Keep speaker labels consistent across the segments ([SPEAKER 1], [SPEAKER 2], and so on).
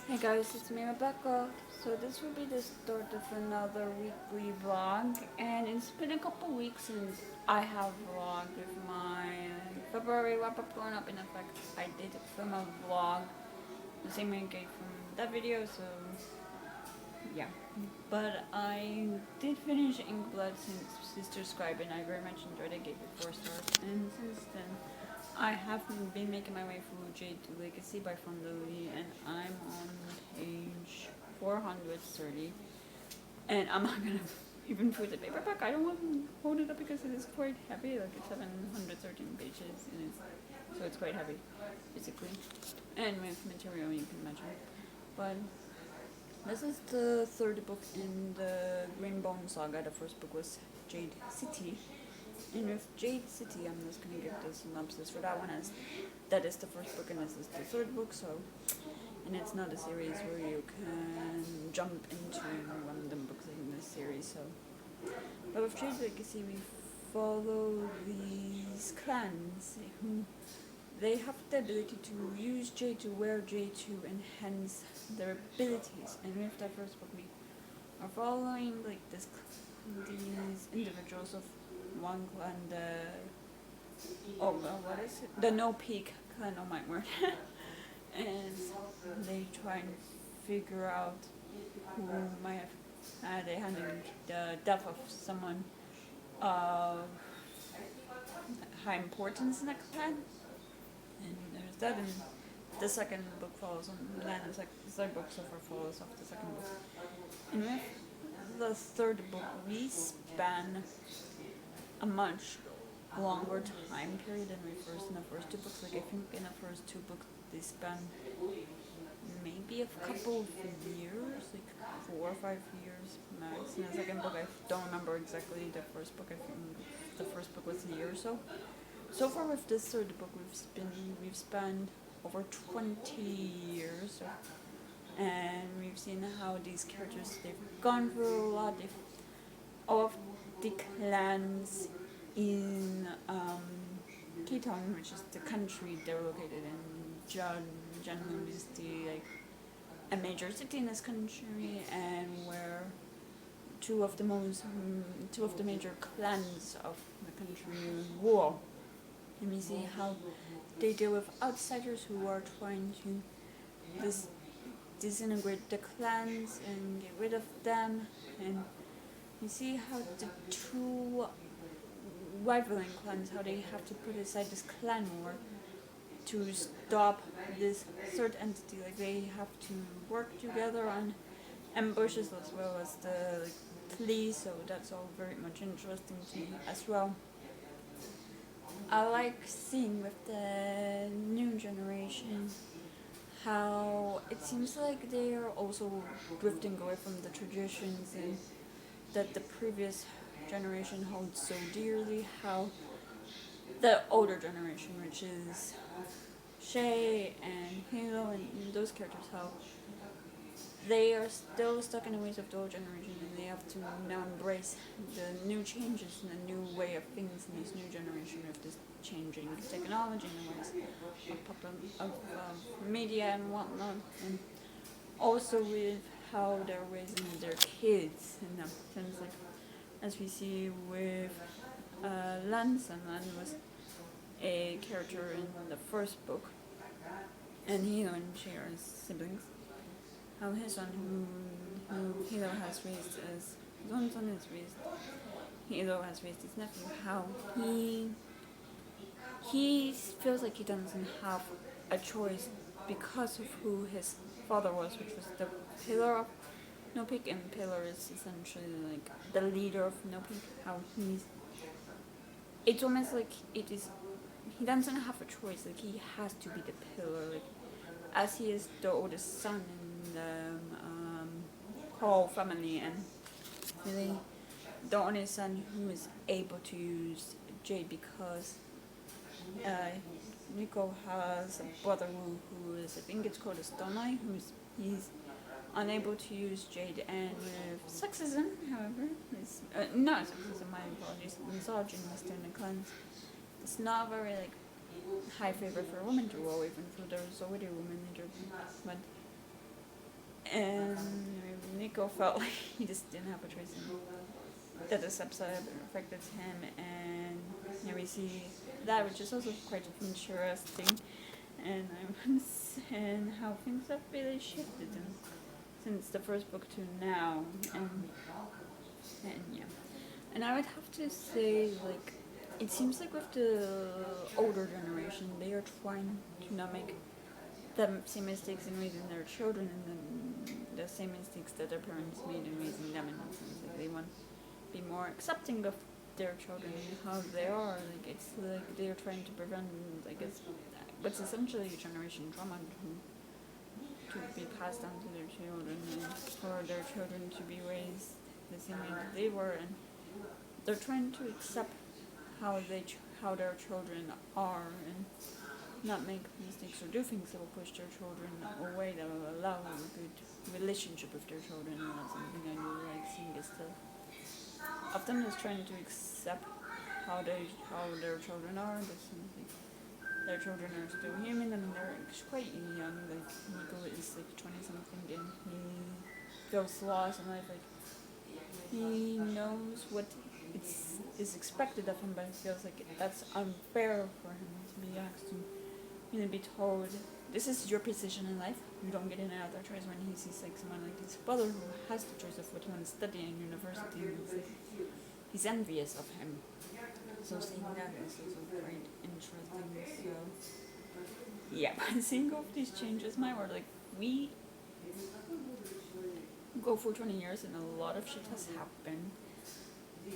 [SPEAKER 1] Hey guys, it's me Rebecca. So this will be the start of another weekly vlog, and it's been a couple weeks since I have vlogged with my February wrap up going up. In effect, I did film a vlog, the same way I gave from that video. So yeah, but I did finish Inkblood since Sister Scribe, and I very much enjoyed it. I gave it 4 stars, and since then I have been making my way through Jade Legacy by Fonda Lee, and I'm on page 430. And I'm not gonna even put the paperback. I don't want to hold it up because it is quite heavy. Like it's 713 pages, and it's quite heavy, basically. And with material, you can imagine. But this is the third book in the Green Bone Saga. The first book was Jade City. And with Jade City, I'm just gonna give the synopsis for that one, as that is the first book and this is the third book. So, and it's not a series where you can jump into one of the books in this series. So, but with Jade Legacy, we follow these clans who they have the ability to use jade, to wear jade, to enhance their abilities. And with that first book, we are following like these individuals of one clan, what is it? The No Peak clan, oh my word. And they try and figure out who might have they handled the death of someone of high importance in the clan. And there's that, and the second book follows on that, and the third book so far follows off the second book. And with the third book, we span a much longer time period than we first in the first two books. Like I think in the first two books they span maybe a couple of years, like 4 or 5 years max. In the second book, I don't remember exactly. The first book, I think the first book was a year or so. So far with this third book, we've spent over 20 years, and we've seen how these characters, they've gone through a lot. All of the clans in Keaton, which is the country they're located in. Janun is a major city in this country, and where two of the major clans of the country war. And we see how they deal with outsiders who are trying to disintegrate the clans and get rid of them. And you see how the two rivaling clans, how they have to put aside this clan war to stop this third entity. Like they have to work together on ambushes as well as the police. So that's all very much interesting to me as well. I like seeing with the new generation how it seems like they are also drifting away from the traditions and that the previous generation holds so dearly. How the older generation, which is Shay and Halo and those characters, how they are still stuck in the ways of the old generation, and they have to now embrace the new changes and the new way of things in this new generation with this changing technology and the ways of media and whatnot, and also with how they're raising their kids in that sense, like as we see with Lance, and Lance was a character in the first book, and Hilo and Shay are siblings. How his son, who Hilo has raised as his own son, Hilo has raised his nephew. How he feels like he doesn't have a choice because of who his father was, which was the pillar of No Peak, and Pillar is essentially like the leader of No Peak. How it's almost like it is, he doesn't have a choice. Like he has to be the pillar. Like as he is the oldest son in the whole family, and really the only son who is able to use Jade, because Nico has a brother who is, I think it's called a Stone Eye, he's unable to use Jade, and with sexism, however, not sexism, my apologies, misogyny within the clans, it's not very like high favor for a woman to roll, even though there's already a woman leader, but and Nico felt like he just didn't have a choice in that this episode affected him, and here we see that, which is also quite interesting, and and how things have really shifted since the first book to now, and yeah, and I would have to say, like, it seems like with the older generation, they are trying to not make the same mistakes in raising their children, and then the same mistakes that their parents made in raising them, in that sense. Like, they want be more accepting of their children and how they are. Like, it's like they're trying to prevent, I guess, what's essentially generation trauma to be passed on to their children, and for their children to be raised the same way that they were, and they're trying to accept how their children are, and not make mistakes or do things that will push their children away, that will allow a good relationship with their children. And that's something I really like seeing, is the of them is trying to accept how their children are. Their children are still human, and they're quite young. Like, Nico is like 20 something, and he feels lost in life. Like, he knows what is expected of him, but he feels like that's unfair for him to be asked to be told, this is your position in life, you don't get any other choice, when he sees like someone like his brother who has the choice of what he wants to study in university, and he's envious of him. So seeing that is also quite interesting. So yeah, seeing all of these changes, my word, like, we go for 20 years and a lot of shit has happened.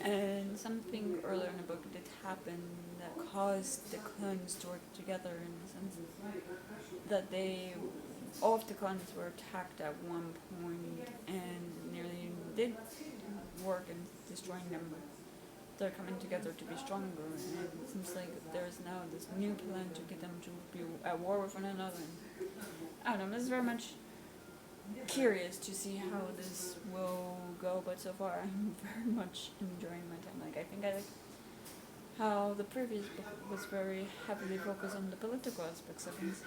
[SPEAKER 1] And something earlier in the book did happen that caused the clans to work together, in the sense that all of the clans were attacked at one point and nearly did work in destroying them. They're coming together to be stronger, and it seems like there's now this new plan to get them to be at war with one another. And I don't know, this is very much curious to see how this will go, but so far I'm very much enjoying my time. Like, I think I like how the previous book was very heavily focused on the political aspects of things.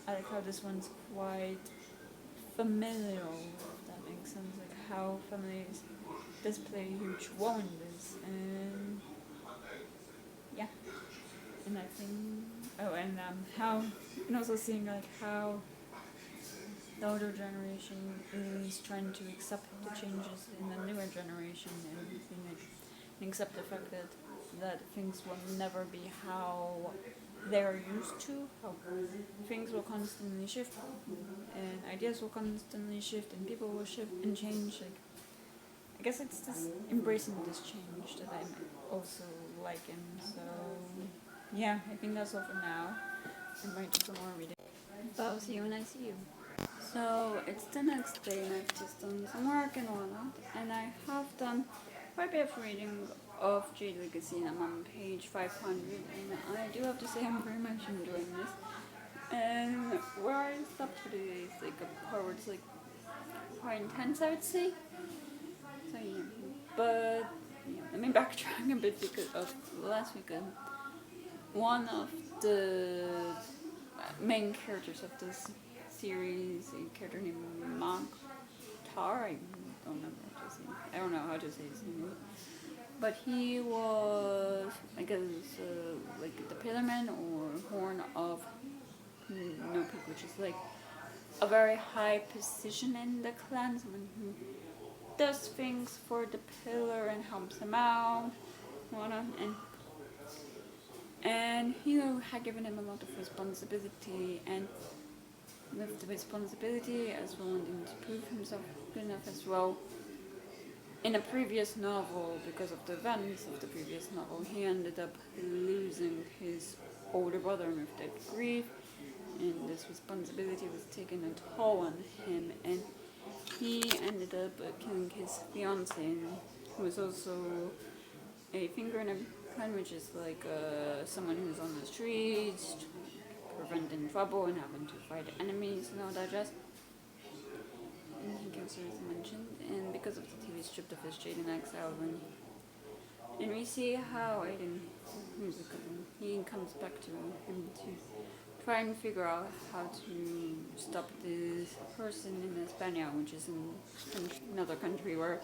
[SPEAKER 1] I like how this one's quite familial, if that makes sense. Like, how families does play a huge role in this, and yeah, and I think how, and also seeing like how the older generation is trying to accept the changes in the newer generation, and accept the fact that things will never be how they're used to, how things will constantly shift, and ideas will constantly shift, and people will shift and change. Like, I guess it's this embracing this change that I'm also liking. So yeah, I think that's all for now. I might do some more reading, but I'll see you when I see you. So it's the next day, and I've just done some work and whatnot, and I have done quite a bit of reading of Jade Legacy, and I'm on page 500, and I do have to say I'm very much enjoying this. And where I stopped for today is like a part where it's like quite intense, I would say. So yeah, but yeah, let me backtrack a bit because of last weekend. One of the main characters of this series, a character named Maktar, I don't remember how to say. I don't know how to say his name, but he was, I guess, like the Pillarman or Horn of No Peak, which is like a very high position in the clan, someone who does things for the pillar and helps him out, and he had given him a lot of responsibility, and with the responsibility as well, wanting to prove himself good enough as well. In a previous novel, because of the events of the previous novel, he ended up losing his older brother with that grief, and this responsibility was taking a toll on him, and he ended up killing his fiancée, who was also a finger in a clan, which is like someone who's on the streets, preventing trouble and having to fight enemies and all that jazz. And he kills her, as mentioned, and because of the TV stripped of his Jade in exile, and we see how Aiden, who's a cousin, he comes back to him to try and figure out how to stop this person in España, which is in another country where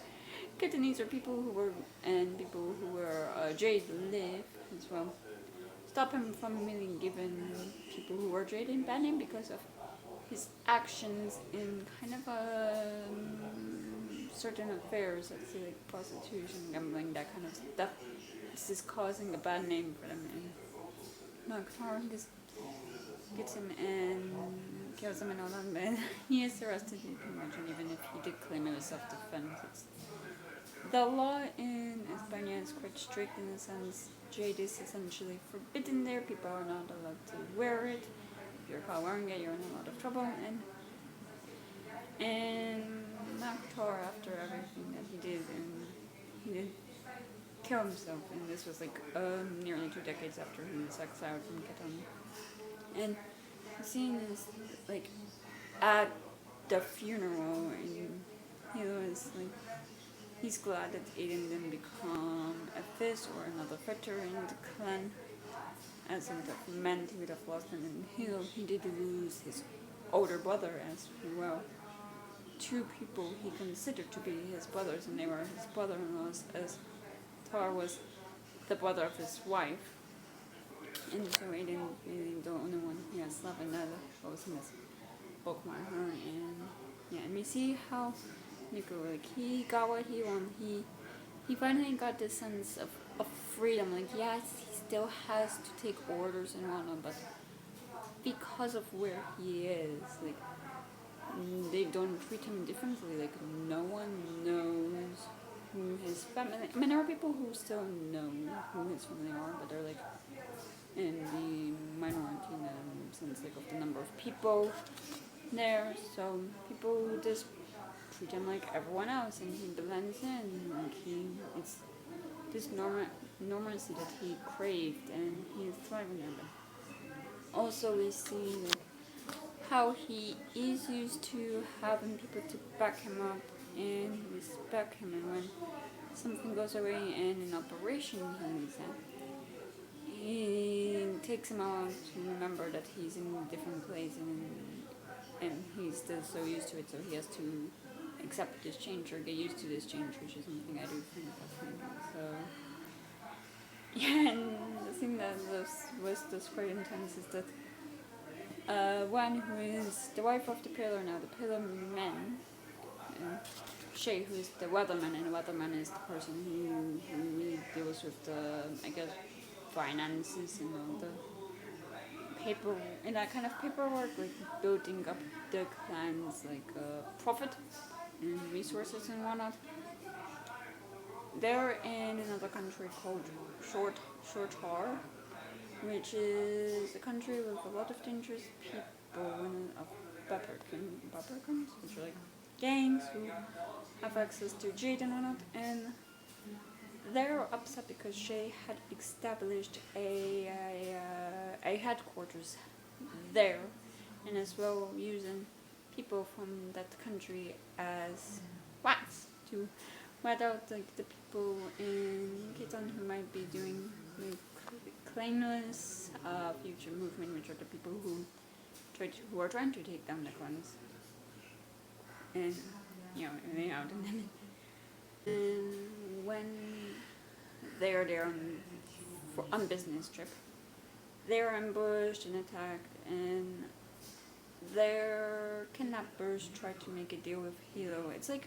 [SPEAKER 1] Catanese are people who were, and people who were Jade live as well. Stop him from being given people who were Jade in banning because of his actions in kind of certain affairs, let's say like prostitution, gambling, that kind of stuff. This is causing a bad name for them. And Nocturne just gets him and kills him and all that, but he is arrested, you can imagine, even if he did claim it was self-defense. The law in España is quite strict in the sense Jade is essentially forbidden there. People are not allowed to wear it. If you're caught wearing it, you're in a lot of trouble. And Noctur, after everything that he did kill himself. And this was like nearly 2 decades after he was exiled from Catalonia. And the scene is like at the funeral, and he was like, he's glad that Aiden didn't become a fist or another fighter in the clan, as it would have meant he would have lost him. And he did lose his older brother as well. 2 people he considered to be his brothers, and they were his brother-in-laws, as Tar was the brother of his wife. And so Aiden really the only one he has left, and that was him as broke my heart. And yeah, and we see how Nico, like, he got what he wanted. He finally got this sense of freedom. Like, yes, he still has to take orders and whatnot, but because of where he is, like, they don't treat him differently. Like, no one knows who his family. I mean, there are people who still know who his family are, but they're like in the minority in the sense like of the number of people there. So people just treat him like everyone else, and he blends in. Like it's this normalcy that he craved, and he's thriving there. But also, we see like how he is used to having people to back him up and respect him, and when something goes away in an operation he takes him out to remember that he's in a different place, and he's still so used to it, so he has to accept this change or get used to this change, which is something I do think fascinating. So yeah, and the thing that was just quite intense is that one who is the wife of the pillar now, the pillar man, Shay, who is the weatherman, and the weatherman is the person who really deals with the, I guess, finances and all the paper and that kind of paperwork, like building up the clan's like profit and resources and whatnot. They're in another country called Shortar, which is a country with a lot of dangerous people of Babarkans, which are like gangs who have access to Jade and whatnot, and they're upset because Shay had established a headquarters there, and as well using people from that country as rats to rat out like the people in Kitan who might be doing like claimless future movement, which are the people who are trying to take down the clans, and they out in them. And when they are there on business trip, they are ambushed and attacked, and their kidnappers try to make a deal with Hilo. It's like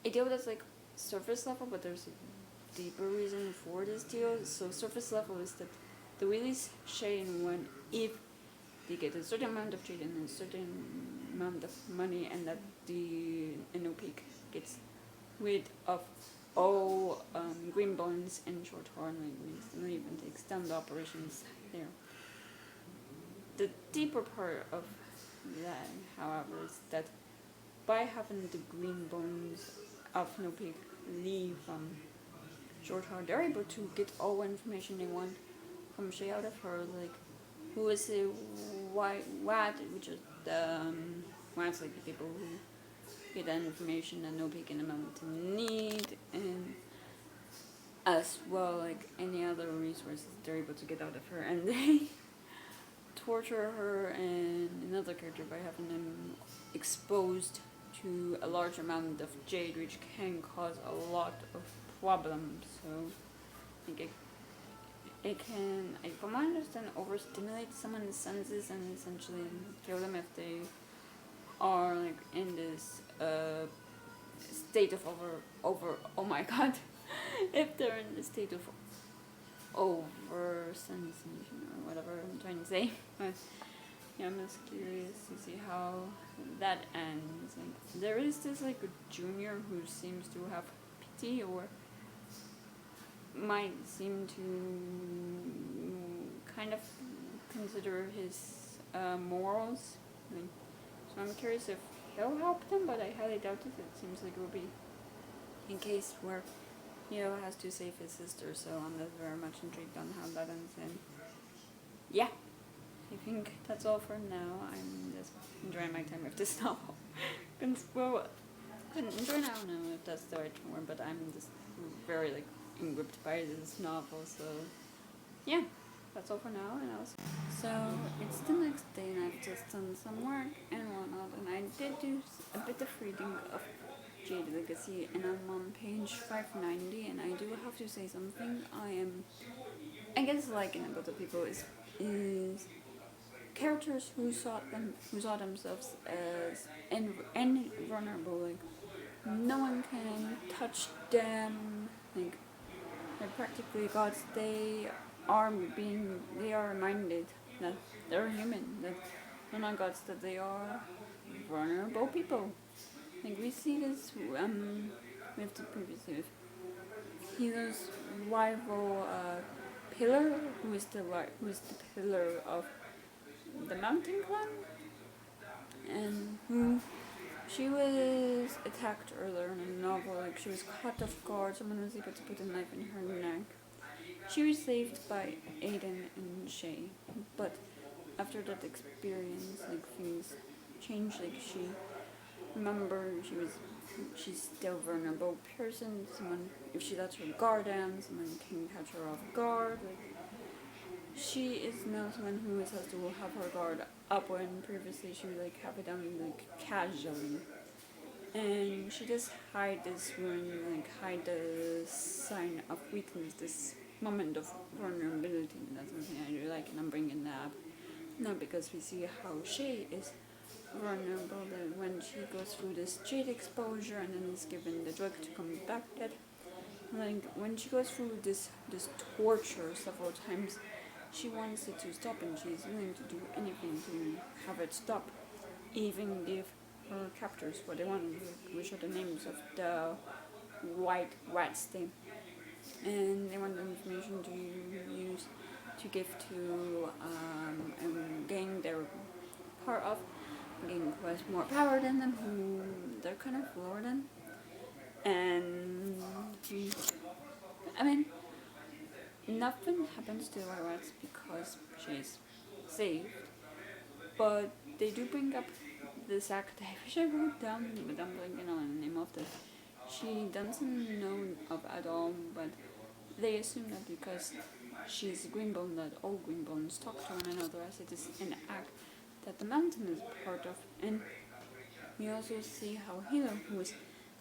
[SPEAKER 1] a deal that's like surface level, but there's a deeper reason for this deal. So surface level is that they release Shane when if they get a certain amount of trade and a certain amount of money, and that the NOP gets rid of all green bones and short horn languages, and even takes down the operations there. The deeper part of that, however, is that by having the green bones of Nopik leave short horn, they're able to get all information they want from Shay out of her, like who is a what, which is the what's like the people who get that information that Nopik and the mountain need, and as well like any other resources they're able to get out of her, and they torture her and another character by having them exposed to a large amount of jade, which can cause a lot of problems. So I think it can, from what I understand, overstimulate someone's senses and essentially kill them if they are like in this state of over oh my god, if they're in the state of over sensation or whatever I'm trying to say. But yeah, I'm just curious to see how that ends. Like, there is this like a junior who seems to have pity or might seem to kind of consider his morals. Like, so I'm curious if he'll help them, but I highly doubt it. It seems like it will be in case where Hiro has to save his sister, so I'm just very much intrigued on how that ends. And yeah, I think that's all for now. I'm just enjoying my time with this novel. Well, enjoy, I don't know if that's the right word, but I'm just very like engripped by this novel. So yeah, that's all for now. And so it's the next day, and I've just done some work and whatnot, and I did do a bit of reading of Jade Legacy, and I'm on page 590, and I do have to say something I guess liking about the people is characters who saw themselves as invulnerable, like no one can touch them, like they're practically gods. They are reminded that they're human, that they're not gods, that they are vulnerable people. Like we see this with the previous Hiro's rival Pillar, who is the pillar of the Mountain Clan, and who she was attacked earlier in the novel. Like she was caught off guard. Someone was able to put a knife in her neck. She was saved by Aiden and Shay, but after that experience, like things changed. Like she's still a vulnerable person. Someone, if she lets her guard down, someone can catch her off guard. Like, she is now someone who has to have her guard up when previously she would like have it down like casually. And she just hide this wound, like hide the sign of weakness, this moment of vulnerability. And that's something I really like, and I'm bringing that up now because we see how Shay is vulnerable, that when she goes through this jade exposure and then is given the drug to come back dead, like when she goes through this torture several times, she wants it to stop and she's willing to do anything to have it stop, even give her captors what they want, which are the names of the white rats and they want the information to use to give to and gain their part of being who has more power than them, who they're kind of lower than. And I mean, nothing happens to the White Rats because she's saved, but they do bring up this act, which I wrote down, but I'm blanking on the name of this. She doesn't know of at all, but they assume that because she's Green Bone, that all Green Bones talk to one another, as it is an act that the mountain is part of. And we also see how Hilo, who is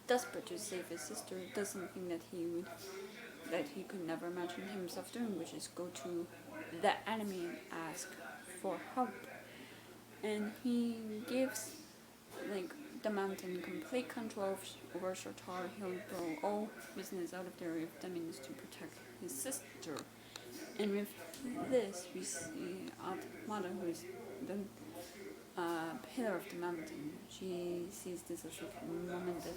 [SPEAKER 1] desperate to save his sister, does something that he could never imagine himself doing, which is go to the enemy and ask for help. And he gives like the mountain complete control over Shotar. He'll throw all business out of there if that means to protect his sister. And with this, we see Mother, who is the pillar of the mountain. She sees this as a moment of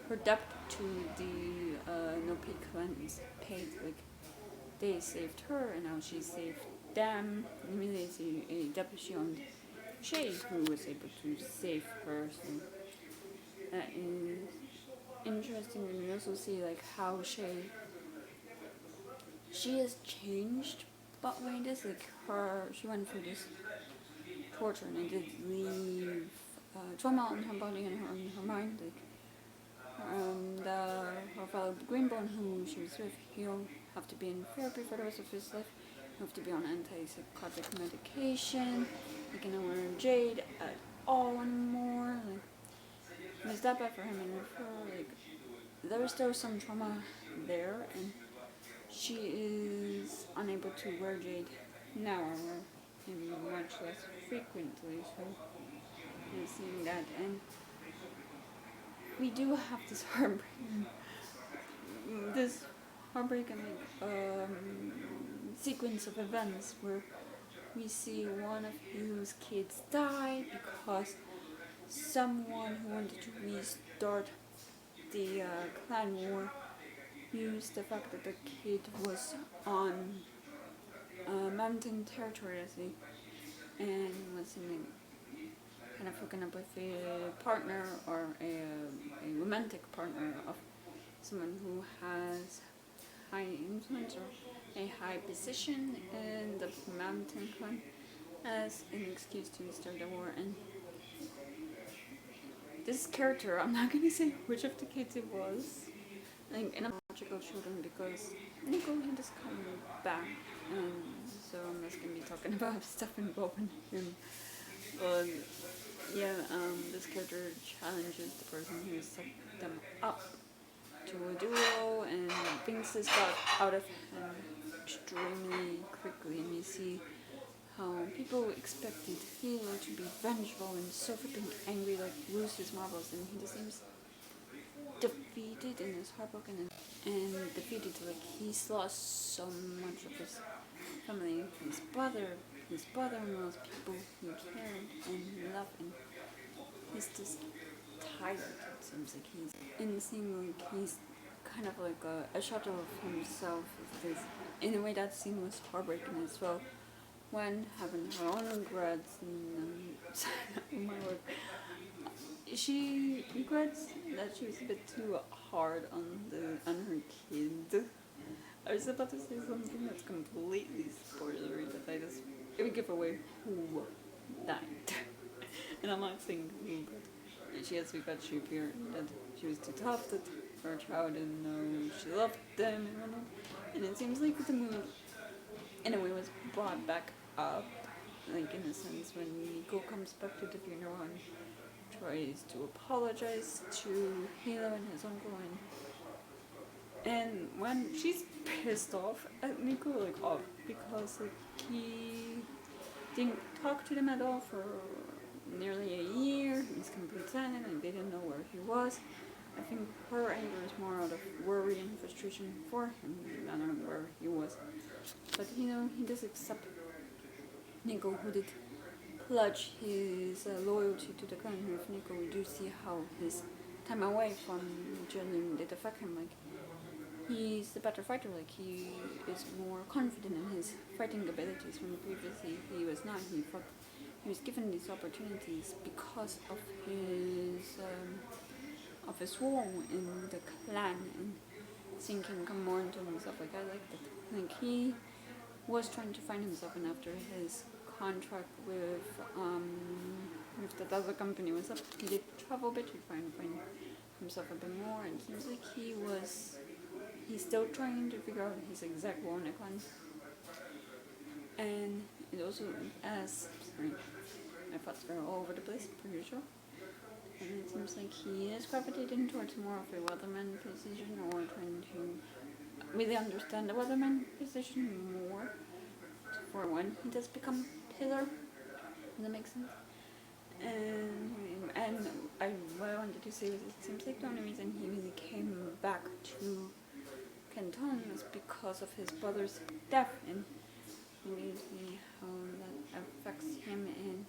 [SPEAKER 1] her debt to the No-Pay clans paid. Like they saved her, and now she saved them. Immediately, a deputy on Shay, who was able to save her. So that is interesting. And we also see like how she has changed, but when it is like she went through this torture and it did leave trauma on her body and her mind. Like her fellow Green Bone, who she was with, he'll have to be in therapy for the rest of his life. have to be on antipsychotic medication. He cannot wear Jade at all anymore. Like, it's that bad for him and for her. Like, there's still some trauma there, and she is unable to wear Jade now, or maybe much less frequently. So I'm seeing that, and we do have this heartbreaking sequence of events where we see one of whose kids die because someone who wanted to restart the clan war used the fact that the kid was on mountain territory, I think, and was kind of hooking up with a partner or a romantic partner of someone who has high influence or a high position in the mountain clan as an excuse to start the war. And this character, I'm not gonna say which of the kids it was, like in a magical children, because Nico he just come back, and so I'm just gonna be talking about stuff involving him. But yeah, this character challenges the person who set them up to a duel, and things just got out of hand extremely quickly, and you see how people expected Halo to be vengeful and so flipping angry, like lose his marbles, and he just seems defeated and is heartbroken and defeated. Like, he's lost so much of his family, his brother-in-laws, people who cared and loved, and he's just tired. It seems like he's in the scene, like he's kind of like a shadow of himself. In a way, that scene was heartbreaking as well. When having her own regrets and oh my word, she regrets that she was a bit too hard on her kid. I was about to say something that's completely spoilery, but it would give away who died. And I'm not saying who, but she has regret. She feared that she was too tough, that her child didn't know she loved them and whatnot. And it seems like the movie, in a way, was brought back up, like in a sense, when Nico comes back to the funeral and tries to apologize to Hilo and his uncle, and when she's pissed off at Nico, like off, because like he didn't talk to them at all for nearly a year, he's completely silent and they didn't know where he was. I think her anger is more out of worry and frustration for him than on where he was. But he does accept Nico, who did pledge his loyalty to the clan. With Nico, we do see how his time away from Jillian did affect him. Like, he's a better fighter. Like, he is more confident in his fighting abilities. When previously he was not. He was given these opportunities because of his role in the clan and thinking more into himself. Like, I like that. Like, he was trying to find himself, and after his contract with the other company was up, he did travel a bit to try and find himself a bit more, and it seems like he's still trying to figure out his exact role in the clan. And it also, my thoughts are all over the place, per usual. And it seems like he is gravitating towards more of a weatherman position, or trying to really understand the weatherman position more for when he does become Pillar. Does that make sense? And what I wanted to say was, it seems like the only reason he really came back to Canton was because of his brother's death, and we see how that affects him and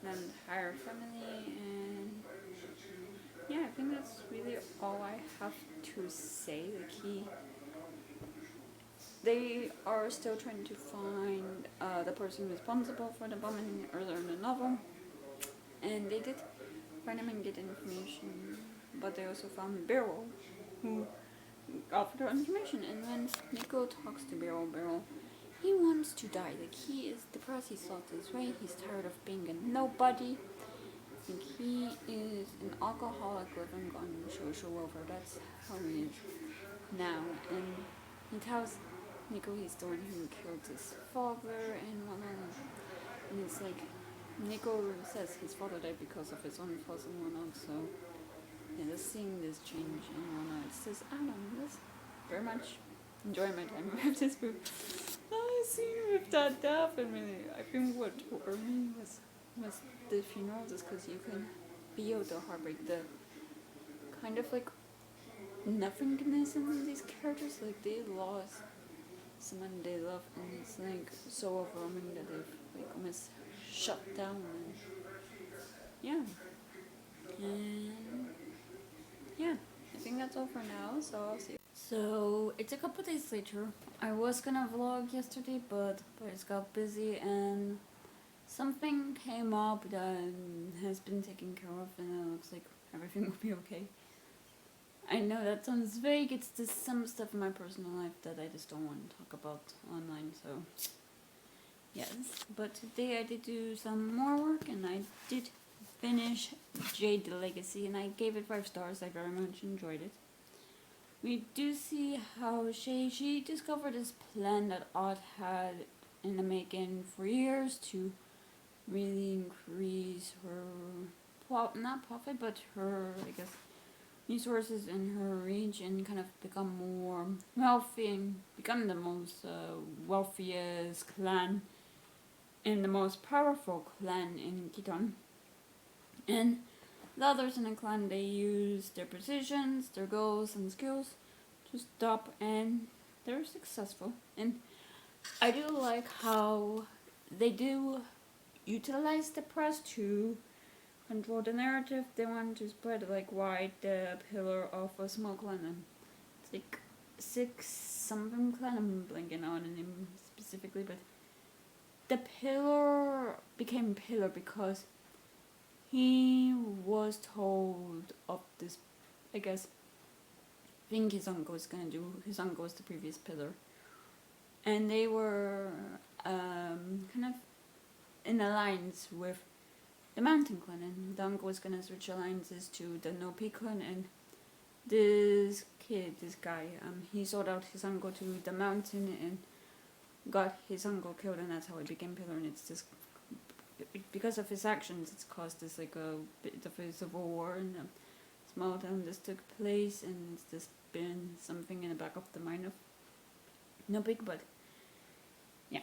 [SPEAKER 1] the entire family. And yeah, I think that's really all I have to say. Like, they are still trying to find the person responsible for the bombing earlier in the novel, and they did find him and get information, but they also found Beryl, who offered her information. And when Nico talks to Beryl, he wants to die. Like, he is depressed. He thought this way. He's tired of being a nobody. Like, he is an alcoholic living on social welfare. That's how he is now. And he tells Nico, he's the one who killed his father and whatnot. And it's like, Nico says his father died because of his own faults and whatnot, so yeah, just seeing this change and whatnot, it's just, I don't know, just very much enjoying my time with this book. I see with that death, and really, I think what for me was the funeral, just because you can feel the heartbreak, the kind of like nothingness in these characters, like they lost someone they love, and it's like so overwhelming that they've like almost shut down. And yeah, and yeah, I think that's all for now. So I'll see you. So it's a couple days later. I was gonna vlog yesterday, but I just got busy and something came up that has been taken care of, and it looks like everything will be okay. I know that sounds vague, it's just some stuff in my personal life that I just don't want to talk about online, so yes. But today I did do some more work, and I did finish Jade Legacy, and I gave it 5 stars. I very much enjoyed it. We do see how she discovered this plan that Odd had in the making for years to really increase her, not profit, but her, I guess, resources in her region, kind of become more wealthy and become the most wealthiest clan and the most powerful clan in Kiton. And the others in the clan, they use their positions, their goals and skills to stop, and they're successful. And I do like how they do utilize the press to control the narrative. They want to spread like wide the pillar of a small clan, and it's like 6 something clan, I'm blanking on the name specifically, but the pillar became pillar because he was told of this, I guess, thing his uncle was gonna do. His uncle was the previous pillar, and they were kind of in alliance with the Mountain Clan, and the uncle was gonna switch alliances to the No Peak Clan, and this guy, he sold out his uncle to the Mountain and got his uncle killed, and that's how he became pillar. And it's just because of his actions, it's caused this like a bit of a civil war in a small town. This took place, and it's just been something in the back of the mind of No Peak, but yeah.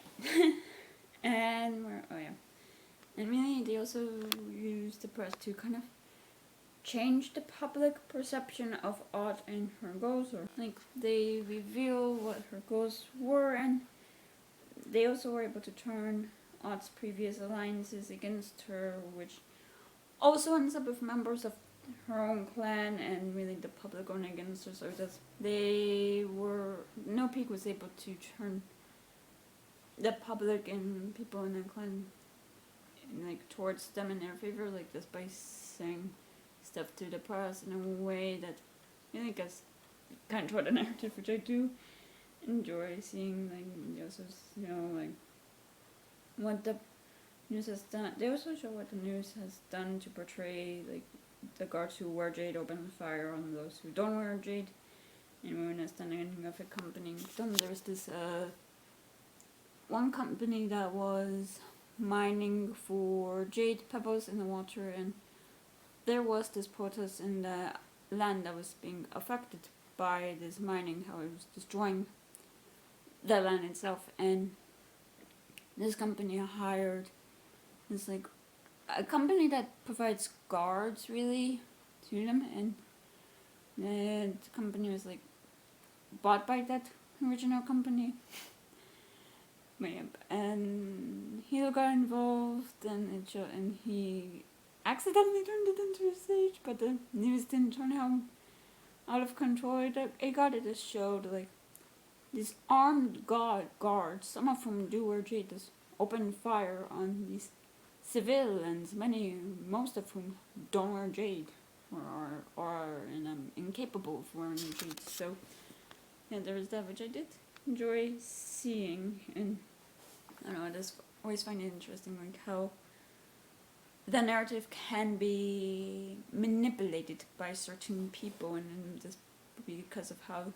[SPEAKER 1] And and really, they also use the press to kind of change the public perception of Odd and her goals, or like they reveal what her goals were, and they also were able to turn Odd's previous alliances against her, which also ends up with members of her own clan and really the public going against her. So No Peak was able to turn the public and people in the clan like towards them in their favor, like just by saying stuff to the press in a way that I guess control the narrative, which I do enjoy seeing. Like they also like what the news has done. They also show what the news has done to portray like the guards who wear Jade open fire on those who don't wear Jade, and when it's done anything of a company. Then there's this one company that was mining for jade pebbles in the water, and there was this protest in the land that was being affected by this mining, how it was destroying the land itself, and this company hired this like a company that provides guards really to them, and the company was like bought by that original company. And he got involved, and he accidentally turned it into a stage, but the news didn't turn out of control. It just showed like these armed guards, some of whom do wear jade, just open fire on these civilians, most of whom don't wear jade or are incapable of wearing jade. So yeah, there was that, which I did enjoy seeing, and I don't know, I just always find it interesting like how the narrative can be manipulated by certain people, and just because of how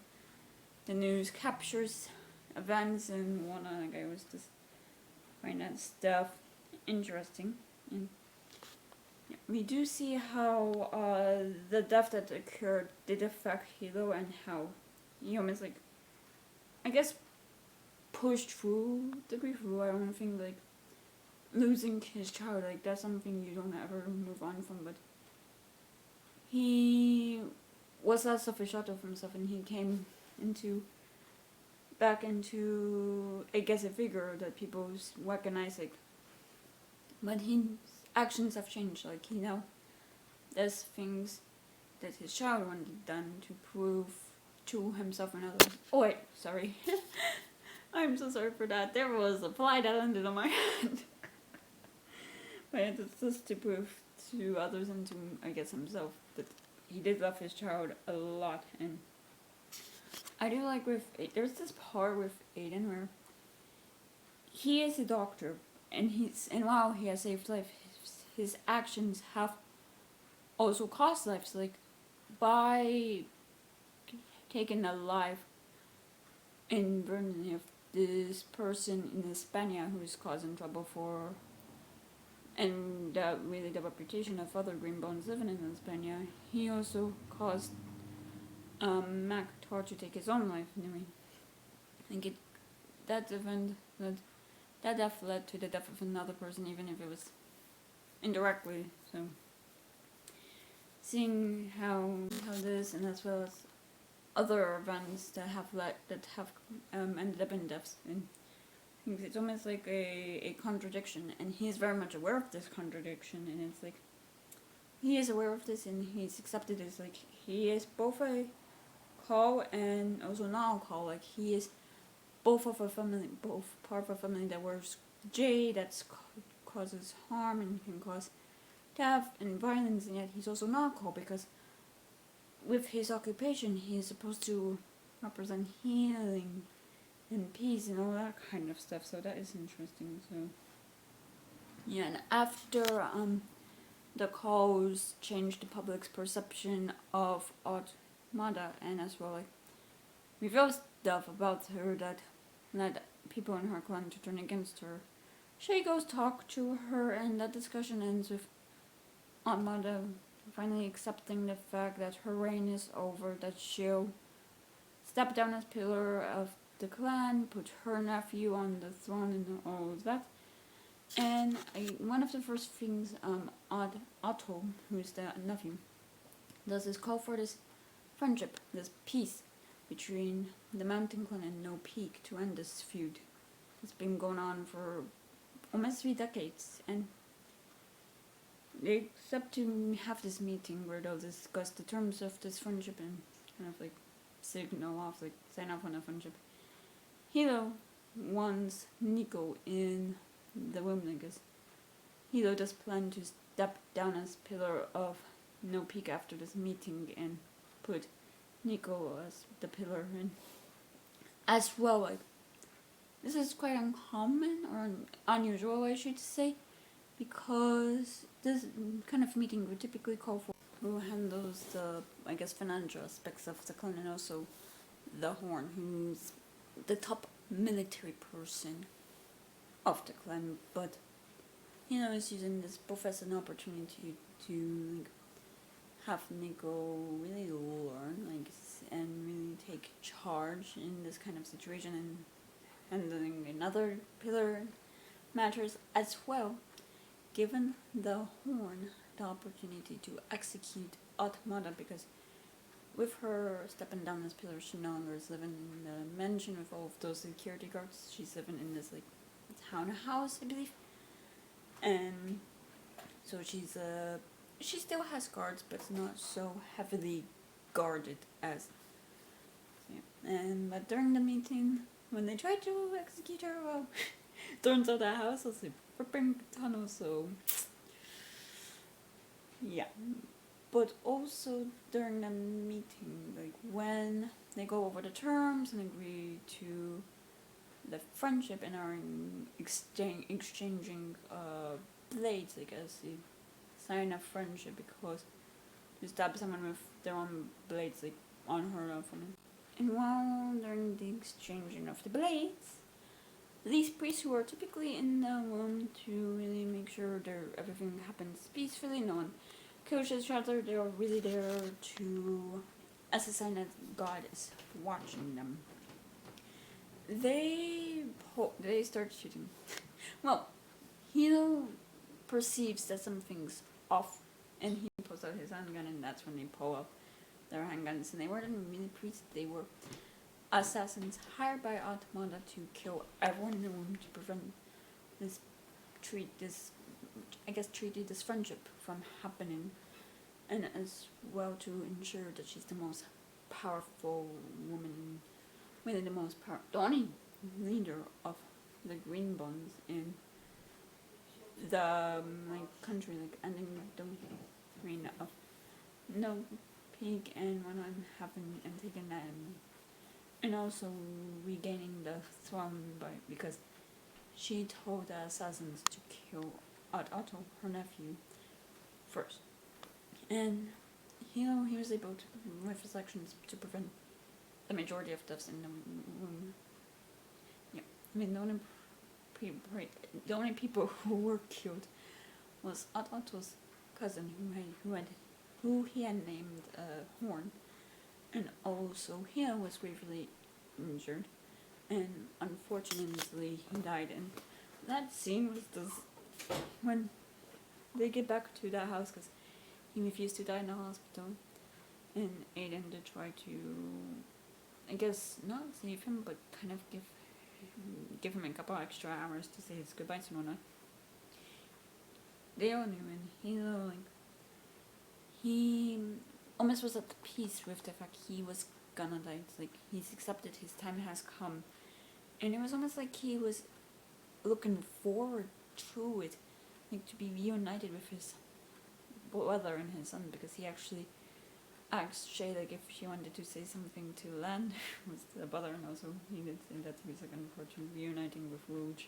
[SPEAKER 1] the news captures events and whatnot. Like I was just find that stuff interesting. And yeah, we do see how the death that occurred did affect Hilo and how he almost like, I guess, pushed through the grief. I don't think like losing his child, like that's something you don't ever move on from, but he was less of a shadow of himself and he came back into, I guess, a figure that people recognize, like, but his actions have changed, like he now does things that his child wanted done to prove to himself and others. Oh wait, sorry. I'm so sorry for that. There was a fly that landed on my hand. But it's just to prove to others and to, I guess, himself that he did love his child a lot. And I do like there's this part with Aiden where he is a doctor and while he has saved life, his actions have also cost lives, like by taking a life in burning of this person in Hispania who is causing trouble for, and really the reputation of other green bones living in Hispania. He also caused Mac to take his own life. Anyway, I think that death led to the death of another person, even if it was indirectly. So seeing how this, and as well as other events that have ended up in deaths, and I think it's almost like a contradiction, and he's very much aware of this contradiction, and it's like he is aware of this and he's accepted it. Like he is both a call and also not a call. Like he is both of a family, both part of a family that wears Jade, that causes harm and can cause death and violence, and yet he's also not a call because with his occupation he is supposed to represent healing and peace and all that kind of stuff. So that is interesting. So yeah, and after the calls changed the public's perception of Autumnada, and as well like revealed stuff about her that led people in her clan to turn against her. She goes talk to her, and that discussion ends with Autumnada finally accepting the fact that her reign is over, that she'll step down as pillar of the clan, put her nephew on the throne and all of that. And one of the first things Otto, who is the nephew, does is call for this friendship, this peace between the Mountain Clan and No Peak to end this feud. It's been going on for almost 3 decades, and they accept to have this meeting where they'll discuss the terms of this friendship and kind of like sign off on a friendship. Hilo wants Nico in the room, because Hilo does plan to step down as pillar of No Peak after this meeting and put Nico as the pillar. And as well, like, this is quite uncommon or unusual, I should say, because this kind of meeting would typically call for who handles the, I guess, financial aspects of the clan, and also the Horn, who's the top military person of the clan. But is using this both as an opportunity to have Nico really learn, and really take charge in this kind of situation and handling another pillar matters as well, given the Horn the opportunity to execute Autumnada, because with her stepping down as pillar, she no longer is living in the mansion with all of those security guards. She's living in this townhouse, I believe, and so she still has guards, but not so heavily guarded as. But during the meeting, when they tried to execute her, well, turns out that house was a flipping tunnel. So yeah. But also during the meeting, when they go over the terms and agree to the friendship and are exchanging blades, as a sign of friendship, because to stab someone with their own blades, unheard of. And while during the exchanging of the blades, these priests who are typically in the room to really make sure everything happens peacefully, no one kills each other, they are really there to, as a sign that God is watching them. They start shooting. Well, Hilo perceives that something's off, and he pulls out his handgun, and that's when they pull up their handguns. And they weren't really priests; they were assassins hired by Automata to kill everyone in the room to prevent treaty, this friendship from happening, and as well to ensure that she's the most powerful woman, really the only leader of the Green Bones in the country, ending the reign of no peak and when I'm having and taking that and also regaining the throne because she told the assassins to kill Otto, her nephew, first. And he was able to, with his actions, to prevent the majority of deaths in the room. Yeah, I mean, the only people who were killed was Otto's cousin, who he had named Horn, and also he was gravely injured, and unfortunately he died. And that scene was when they get back to that house because he refused to die in the hospital, and Aiden did try to, I guess, not save him, but kind of give him a couple extra hours to say his goodbyes and whatnot. They all knew, and he almost was at peace with the fact he was gonna die. It's like he's accepted his time has come, and it was almost like he was looking forward to it, like to be reunited with his brother and his son, because he actually asked Jade if she wanted to say something to Lan, was the brother, and also he did say that he was looking forward to reuniting with Rouge,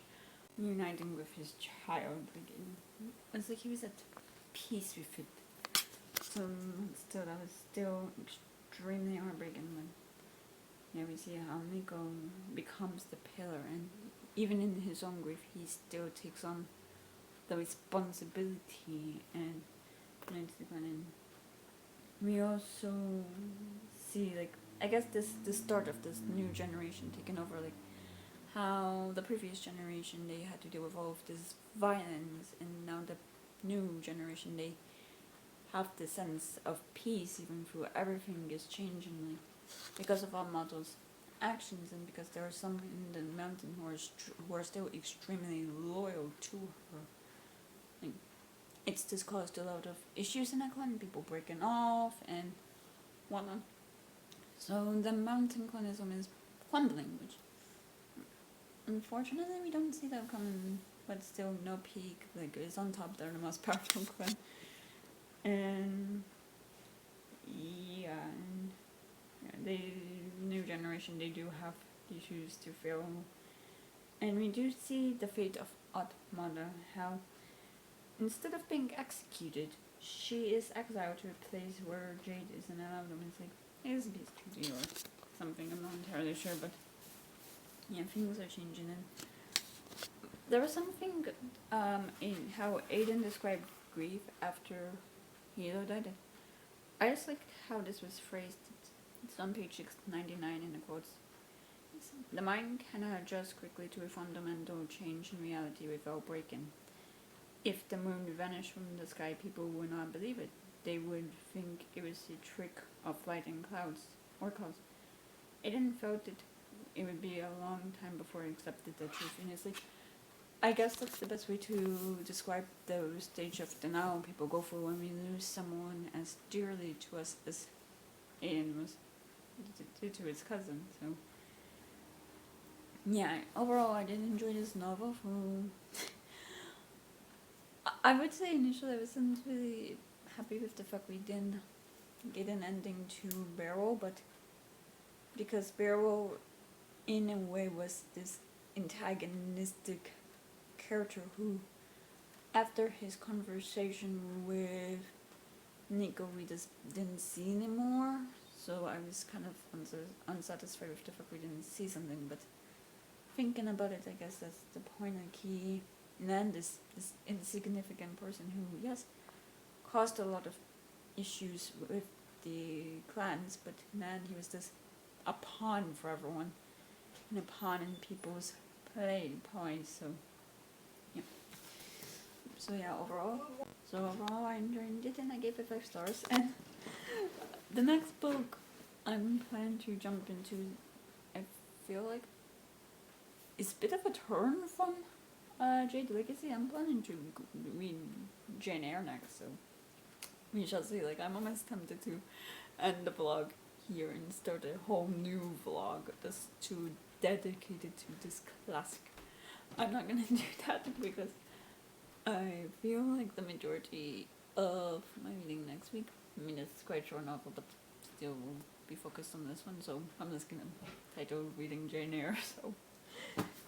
[SPEAKER 1] reuniting with his child. It's like he was at peace with it. So still, that was still extremely heartbreaking when we see how Nico becomes the pillar, and even in his own grief he still takes on the responsibility and we also see, I guess the start of this new generation taking over, how the previous generation, they had to deal with all of this violence, and now the new generation, they have the sense of peace even though everything is changing, because of Amado's actions, and because there are some in the mountain who are still extremely loyal to her. It's just caused a lot of issues in the clan, people breaking off and whatnot. So the mountain clan is almost crumbling, which unfortunately we don't see that coming, but still no peak, is on top, they're the most powerful clan. And the new generation, they do have issues to fill. And we do see the fate of Automata, how instead of being executed, she is exiled to a place where Jade isn't allowed. It is a peace treaty or something, I'm not entirely sure, but yeah, things are changing. And there was something in how Aiden described grief after Hilo died. I just liked how this was phrased. It's on page 699 in the quotes. The mind cannot adjust quickly to a fundamental change in reality without breaking. If the moon vanished from the sky, people would not believe it. They would think it was a trick of light and clouds. Aiden felt it would be a long time before he accepted the truth. And it's I guess that's the best way to describe the stage of denial people go through when we lose someone as dearly to us as Aiden was due to his cousin. So yeah, overall I did enjoy this novel. I would say initially I wasn't really happy with the fact we didn't get an ending to Beryl, but because Beryl in a way was this antagonistic character who, after his conversation with Nico, we just didn't see anymore. so I was kind of unsatisfied with the fact we didn't see something, but thinking about it, I guess that's the point. Like, he, in the end, this insignificant person who, yes, caused a lot of issues with the clans, but in the end he was just a pawn for everyone, and a pawn in people's play points. So overall I enjoyed it and I gave it 5 stars. And the next book I'm planning to jump into, I feel like it's a bit of a turn from Jade Legacy. I'm planning to read Jane Eyre next, so we shall see. Like, I'm almost tempted to end the vlog here and start a whole new vlog that's dedicated to this classic. I'm not gonna do that because I feel like the majority of my reading next week, I mean, it's quite short novel, but still will be focused on this one, so I'm just gonna title reading Jane Eyre, so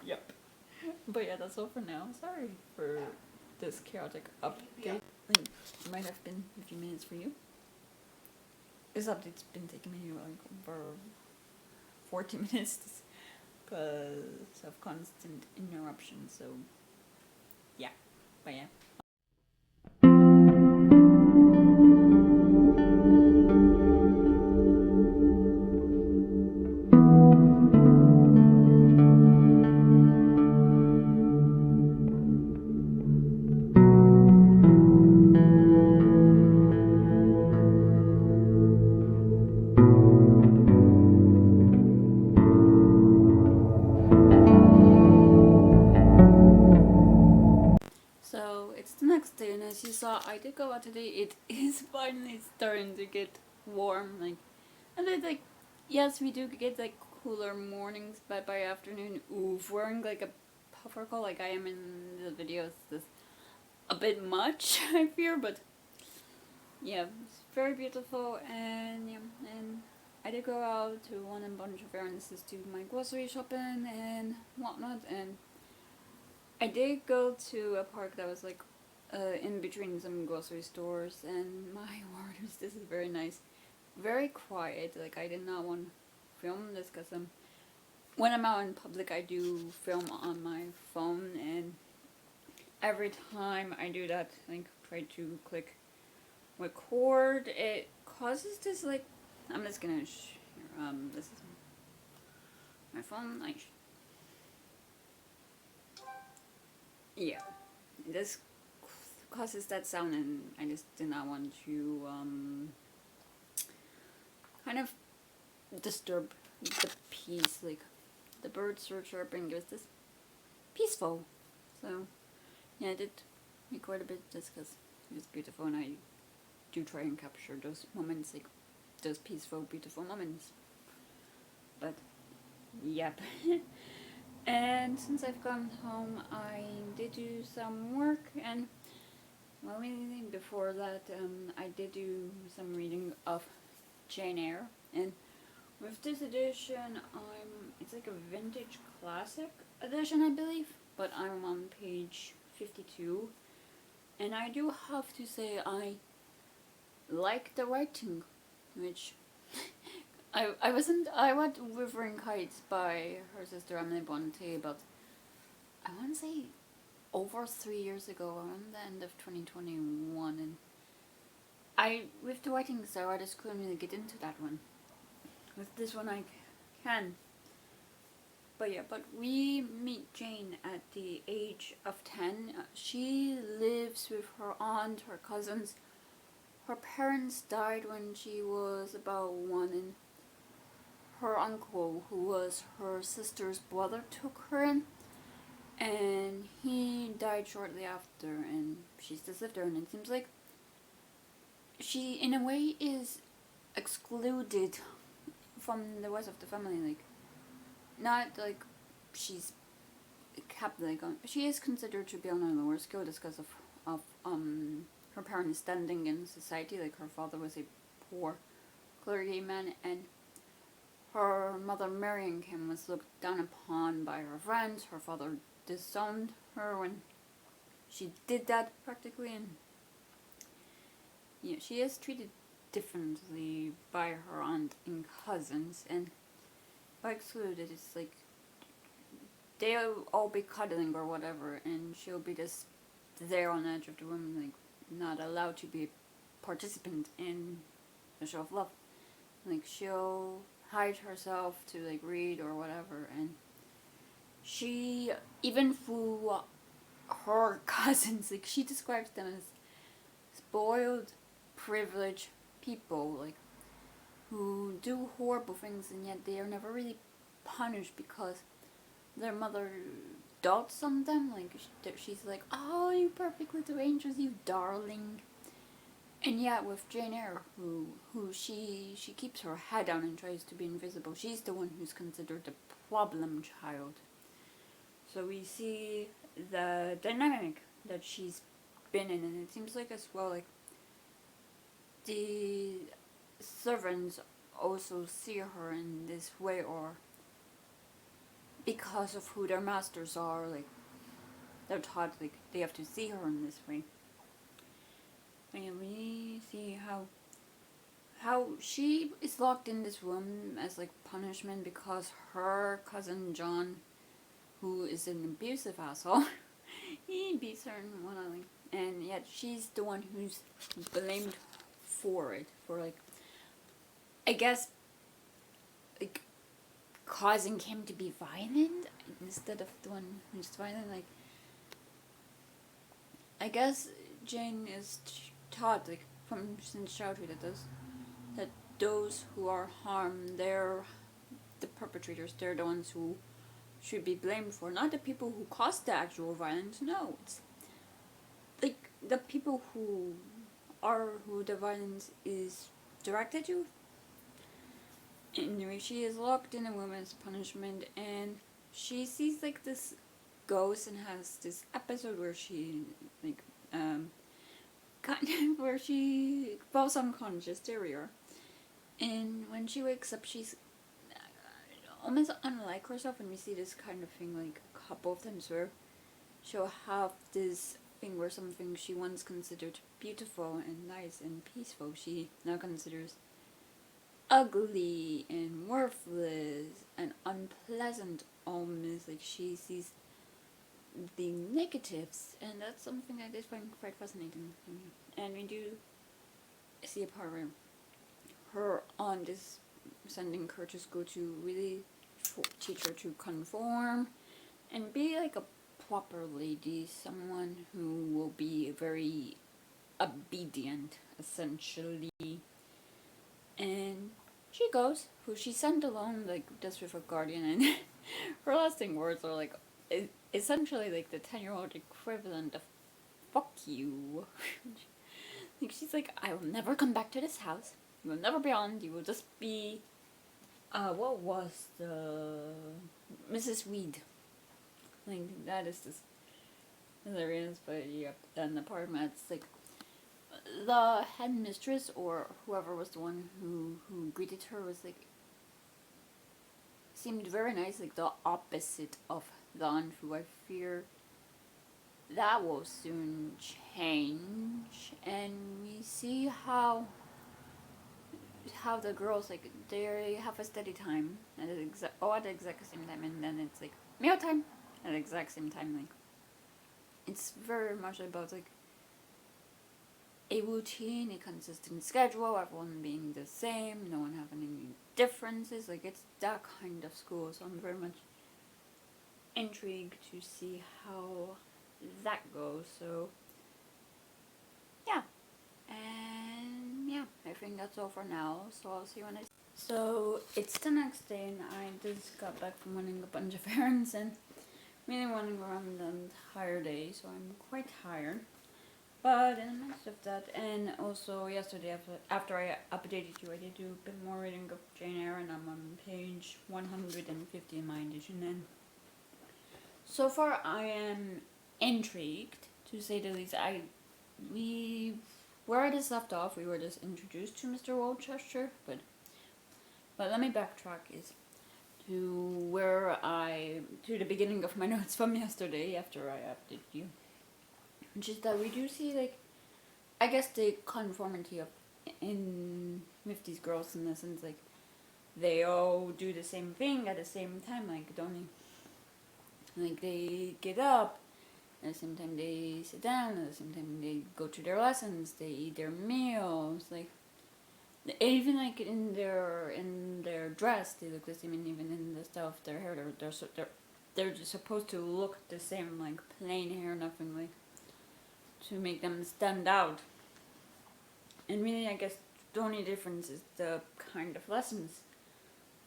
[SPEAKER 1] yep. But yeah, that's all for now. Sorry for this chaotic update. Like, it might have been a few minutes for you. This update's been taking me like over 40 minutes because of constant interruptions, so yeah. But yeah. So it's the next day, and as you saw, I did go out today. It is finally starting to get warm, like, and then, like, yes, we do get like cooler mornings, but by afternoon, oof, wearing like a puffer coat like I am in the videos, this a bit much, I fear, but yeah, it's very beautiful. And yeah, and I did go out to run a bunch of errands, to do my grocery shopping and whatnot, and I did go to a park that was like in between some grocery stores, and my word, this is very nice, very quiet. Like, I did not want to film this because when I'm out in public I do film on my phone, and every time I do that, like, try to click record, it causes this, like, I'm just gonna this is my phone, like, yeah, this causes that sound, and I just did not want to kind of disturb the peace. Like, the birds were chirping, it was this peaceful. So yeah, I did record a bit just because it was beautiful, and I do try and capture those moments, like those peaceful, beautiful moments. But yep. And since I've gone home, I did do some work, and well, really before that, I did do some reading of Jane Eyre, and with this edition, it's like a vintage classic edition, I believe, but I'm on page 52, and I do have to say I like the writing, which I read Wuthering Heights by her sister Emily Bronte, but I want to say over 3 years ago, around the end of 2021, and with the writing style, I just couldn't really get into that one. With this one I can. But yeah, but we meet Jane at the age of 10. She lives with her aunt, her cousins. Her parents died when she was about 1, and her uncle, who was her sister's brother, took her in, and he died shortly after, and she's just lived there, and it seems like she, in a way, is excluded from the rest of the family. Like, not like she's kept, like, she is considered to be on a lower scale just because of her parents' standing in society. Like, her father was a poor clergyman, and her mother marrying him was looked down upon by her friends. Her father disowned her when she did that, practically, and yeah, she is treated differently by her aunt and cousins, and by excluded, it's like they'll all be cuddling or whatever, and she'll be just there on the edge of the room, like not allowed to be a participant in the show of love. Like she'll hide herself to like read or whatever, and she, even through her cousins, like she describes them as spoiled, privileged people, like who do horrible things, and yet they are never really punished because their mother dotes on them. Like she's like, "Oh, you perfect little angels, you darling." And yet with Jane Eyre, who she keeps her head down and tries to be invisible. She's the one who's considered the problem child. So we see the dynamic that she's been in, and it seems like as well like the servants also see her in this way, or because of who their masters are, like they're taught like they have to see her in this way. And we see how she is locked in this room as like punishment because her cousin John, who is an abusive asshole, he beats her in one eye, and yet she's the one who's blamed for it, for like, I guess, like causing him to be violent instead of the one who's violent. Like, I guess Jane is taught like from since childhood that those who are harmed, they're the perpetrators. They're the ones who should be blamed for, not the people who caused the actual violence. No, it's like the people who the violence is directed to. Anyway, she is locked in a woman's punishment, and she sees like this ghost and has this episode where she like kind of where she falls unconscious. There we are. And when she wakes up, she's almost unlike herself, and we see this kind of thing like a couple of times where she'll have this thing where something she once considered beautiful and nice and peaceful, she now considers ugly and worthless and unpleasant almost. Like she sees the negatives, and that's something I did find quite fascinating. And we do see a part where her aunt is sending her to school to really teach her to conform and be like a proper lady, someone who will be very obedient, essentially. And she goes, who she sent alone, like, just with a guardian, and her lasting words are like, essentially like the 10-year-old equivalent of fuck you. Like, she's like, I will never come back to this house. You will never be on. You will just be, what was the Mrs. Weed. Like, that is just hilarious, but yep. And the part where it's like, the headmistress, or whoever was the one who greeted her, was like, seemed very nice, like the opposite of the aunt, who I fear that will soon change. And we see how the girls, like, they have a steady time at the exact same time, and then it's like meal time at the exact same time. Like, it's very much about like a routine, a consistent schedule, everyone being the same, no one having any differences. Like, it's that kind of school, so I'm very much intrigued to see how that goes. So yeah, and yeah, I think that's all for now, so I'll see you when I... So it's the next day, and I just got back from running a bunch of errands and really running around the entire day, so I'm quite tired. But in the midst of that, and also yesterday after I updated you, I did do a bit more reading of Jane Eyre, and I'm on page 150 in my edition, and so far I am intrigued, to say the least. Where I just left off, we were just introduced to Mr. Woolchester, but let me backtrack to the beginning of my notes from yesterday after I updated you. Which is that we do see, like, I guess the conformity of in with these girls in the sense like they all do the same thing at the same time, like don't like they get up at the same time they sit down, at the same time they go to their lessons, they eat their meals, like even like in their dress they look the same, and even in the style of their hair they're just supposed to look the same, like plain hair, nothing like to make them stand out. And really I guess the only difference is the kind of lessons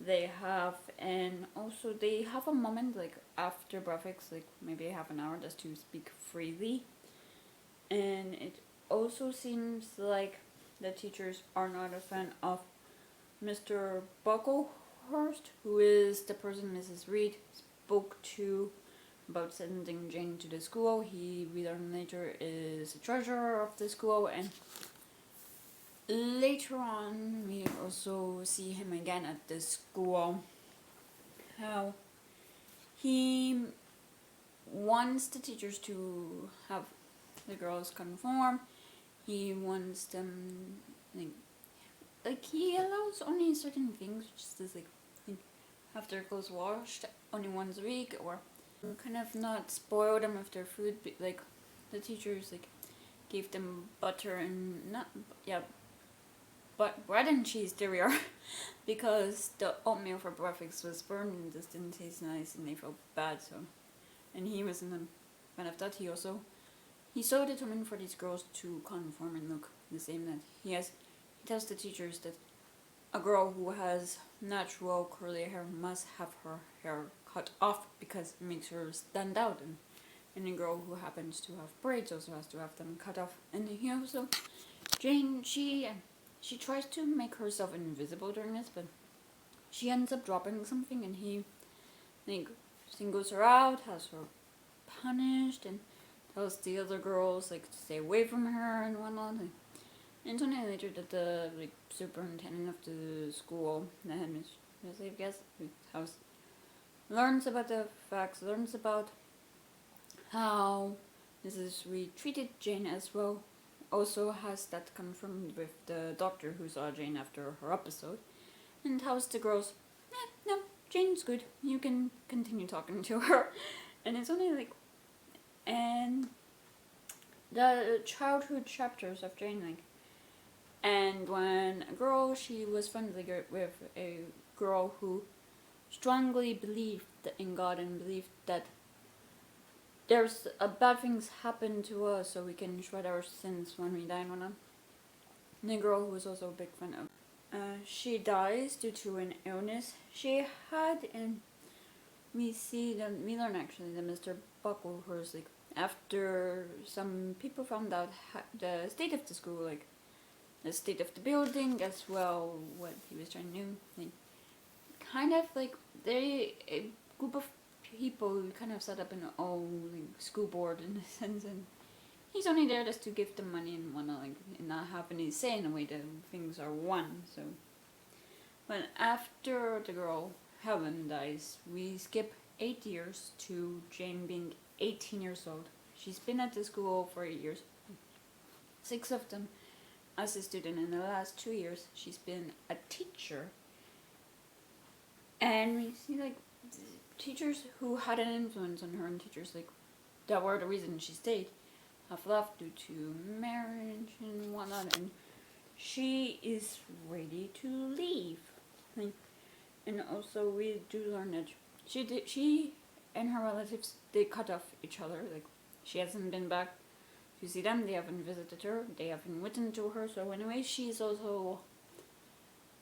[SPEAKER 1] they have, and also they have a moment like after breakfast, like maybe half an hour just to speak freely. And it also seems like the teachers are not a fan of Mr. Bucklehurst, who is the person Mrs. Reed spoke to about sending Jane to the school. He, we learn later, is the treasurer of the school, and later on we also see him again at the school. How he wants the teachers to have the girls conform. He wants them like he allows only certain things, just as like have their clothes washed only once a week, or kind of not spoil them with their food. Like the teachers like gave them butter and not but bread and cheese, there we are, because the oatmeal for breakfast was burned and just didn't taste nice, and they felt bad. So, and he wasn't a fan of that. He's so determined for these girls to conform and look the same that he tells the teachers that a girl who has natural curly hair must have her hair cut off because it makes her stand out, and a girl who happens to have braids also has to have them cut off. And he also, Jane, she tries to make herself invisible during this, but she ends up dropping something, and he like singles her out, has her punished, and tells the other girls like to stay away from her and whatnot. And it's only later that the like superintendent of the school, the headmistress, I guess, house, learns about the facts, learns about how Mrs. Reed treated Jane as well. Also has that confirmed with the doctor who saw Jane after her episode, and tells the girls, no, Jane's good, you can continue talking to her. And it's only like, and the childhood chapters of Jane, like, and when a girl, she was friendly with a girl who strongly believed in God and believed that there's bad things happen to us so we can shred our sins when we die and whatnot. The girl who was also a big fan of, she dies due to an illness she had, and we learn actually that Mr. Bucklehurst, like, after some people found out the state of the school, like the state of the building as well, what he was trying to do, like, kind of like a group of people kind of set up an old like, school board in a sense, and he's only there just to give them money and whatnot, like, and not have any say in the way that things are won. So, but after the girl Helen dies, we skip 8 years to Jane being 18 years old. She's been at the school for 8 years, 6 of them as a student. In the last 2 years, she's been a teacher. And we see like teachers who had an influence on her, and teachers like that were the reason she stayed, have left due to marriage and whatnot, and she is ready to leave. Like, and also we do learn that she and her relatives, they cut off each other. Like, she hasn't been back to see them, they haven't visited her, they haven't written to her, so in a way she's also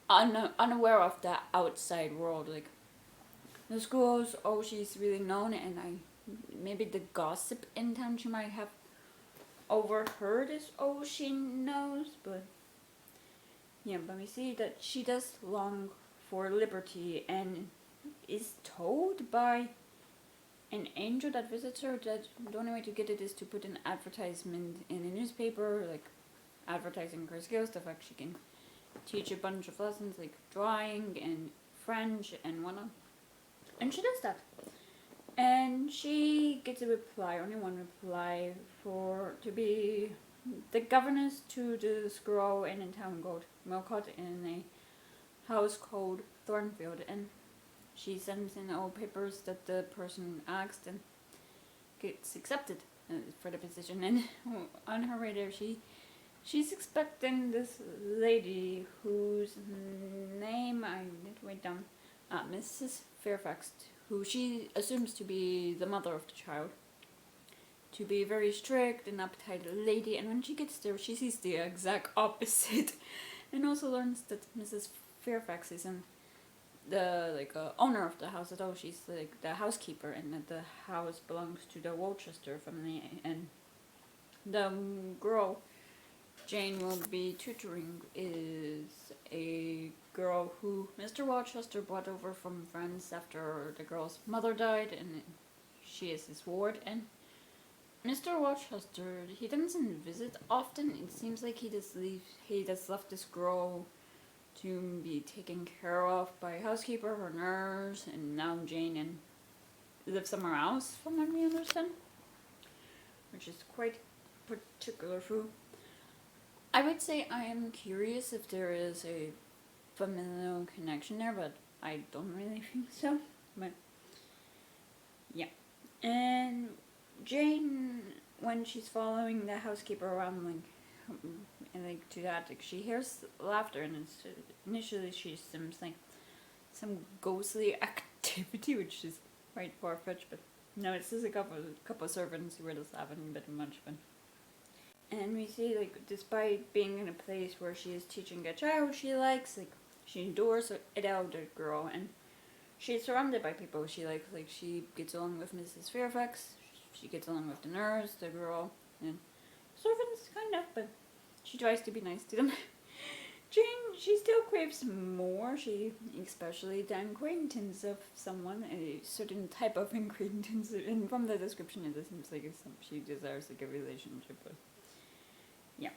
[SPEAKER 1] unaware of the outside world. Like, the schools, oh, she's really known, and maybe the gossip in town she might have overheard is all she knows, but yeah, but we see that she does long for liberty, and is told by an angel that visits her that the only way to get it is to put an advertisement in a newspaper, like advertising her skills, the fact she can teach a bunch of lessons like drawing and French and whatnot. And she does that. And she gets a reply, only one reply, to be the governess to this girl in a town called Milcott in a house called Thornfield, and she sends in all papers that the person asked and gets accepted for the position. And on her way there, she's expecting this lady whose name I need to write down, Mrs. Fairfax, who she assumes to be the mother of the child, to be a very strict and uptight lady. And when she gets there, she sees the exact opposite, and also learns that Mrs. Fairfax isn't the owner of the house at all. She's like the housekeeper, and that the house belongs to the Worcester family. And the girl Jane will be tutoring is a girl who Mr. Rochester brought over from France after the girl's mother died, and she is his ward. And Mr. Rochester, he doesn't visit often. It seems like he just left this girl to be taken care of by a housekeeper, her nurse, and now Jane and live somewhere else, from what we understand, which is quite particular food. I would say I am curious if there is a familial connection there, but I don't really think so. But yeah, and Jane, when she's following the housekeeper around, to that, she hears laughter, and initially she seems like some ghostly activity, which is quite far-fetched, but no, it's just a couple of servants who were just having a bit of much fun. And we see, despite being in a place where she is teaching a child she likes, she adores it out, the girl, and she's surrounded by people she likes. She gets along with Mrs. Fairfax, she gets along with the nurse, the girl, and servants, kind of, but she tries to be nice to them. Jane, she still craves more, especially the acquaintance of someone, a certain type of acquaintance, and from the description it seems like she desires a relationship, but yeah.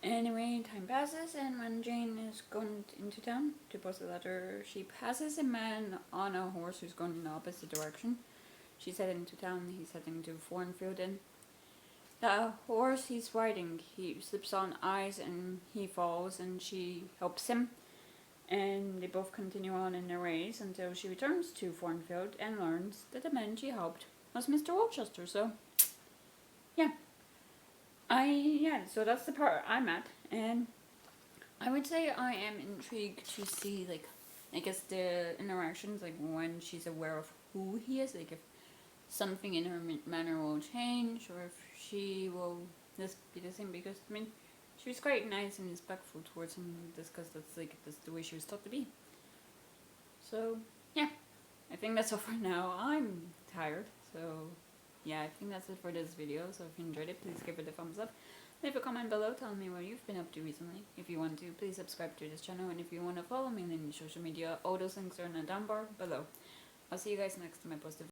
[SPEAKER 1] Anyway, time passes, and when Jane is going into town to post a letter, she passes a man on a horse who's going in the opposite direction. She's heading to town, he's heading to Thornfield, and the horse he's riding, he slips on ice and he falls, and she helps him, and they both continue on in their race until she returns to Thornfield and learns that the man she helped was Mr. Rochester. So yeah, so that's the part I'm at, and I would say I am intrigued to see, I guess the interactions, when she's aware of who he is, if something in her manner will change, or if she will just be the same, because, she was quite nice and respectful towards him, just because that's the way she was taught to be. So, yeah, I think that's all for now. I'm tired, so yeah, I think that's it for this video. So if you enjoyed it, please give it a thumbs up. Leave a comment below telling me what you've been up to recently. If you want to, please subscribe to this channel, and if you want to follow me on any social media, all those links are in the down bar below. I'll see you guys next time I post a video.